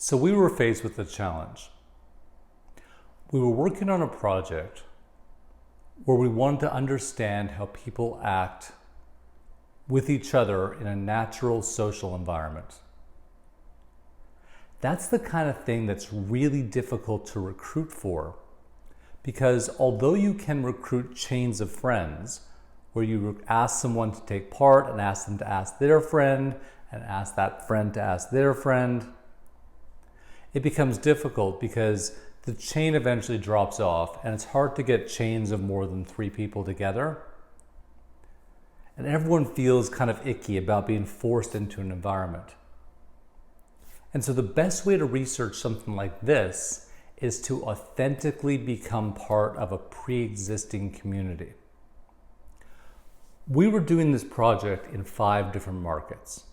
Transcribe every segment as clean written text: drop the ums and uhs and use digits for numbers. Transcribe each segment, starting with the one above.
So we were faced with a challenge. We were working on a project where we wanted to understand how people act with each other in a natural social environment. That's the kind of thing that's really difficult to recruit for, because although you can recruit chains of friends, where you ask someone to take part and ask them to ask their friend and ask that friend to ask their friend, it becomes difficult because the chain eventually drops off and it's hard to get chains of more than 3 people together. And everyone feels kind of icky about being forced into an environment. And so the best way to research something like this is to authentically become part of a pre-existing community. We were doing this project in 5 different markets.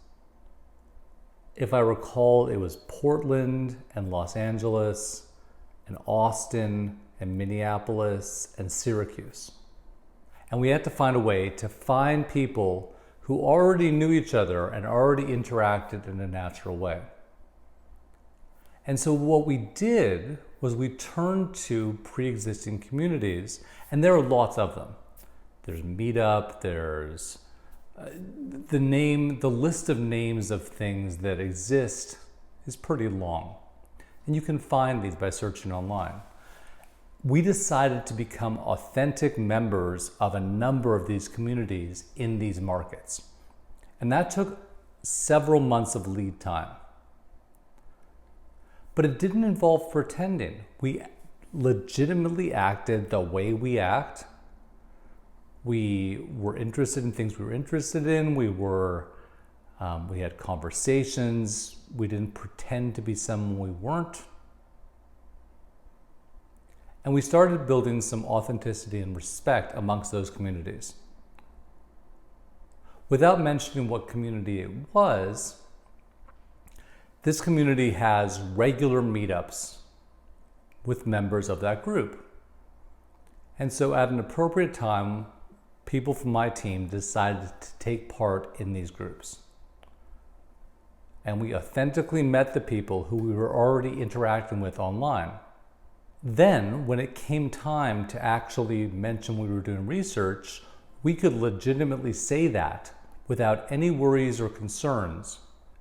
If I recall, it was Portland and Los Angeles and Austin and Minneapolis and Syracuse. And we had to find a way to find people who already knew each other and already interacted in a natural way. And so what we did was we turned to pre-existing communities, and there are lots of them. There's Meetup, there's the list of names of things that exist is pretty long. And you can find these by searching online. We decided to become authentic members of a number of these communities in these markets. And that took several months of lead time. But it didn't involve pretending. We legitimately acted the way we act. We were interested in things we were interested in. We had conversations. We didn't pretend to be someone we weren't. And we started building some authenticity and respect amongst those communities. Without mentioning what community it was, this community has regular meetups with members of that group. And so at an appropriate time, people from my team decided to take part in these groups. And we authentically met the people who we were already interacting with online. Then, when it came time to actually mention we were doing research, we could legitimately say that without any worries or concerns.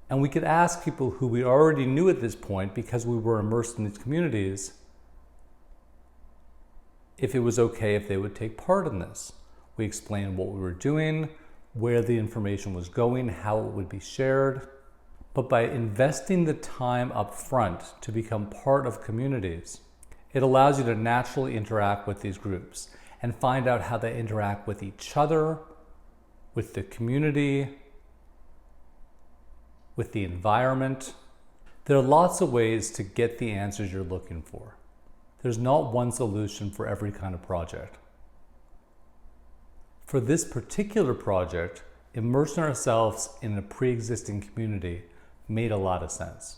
And we could ask people who we already knew at this point, because we were immersed in these communities, if it was okay if they would take part in this. We explained what we were doing, where the information was going, how it would be shared. But by investing the time up front to become part of communities, it allows you to naturally interact with these groups and find out how they interact with each other, with the community, with the environment. There are lots of ways to get the answers you're looking for. There's not one solution for every kind of project. For this particular project, immersing ourselves in a pre-existing community made a lot of sense.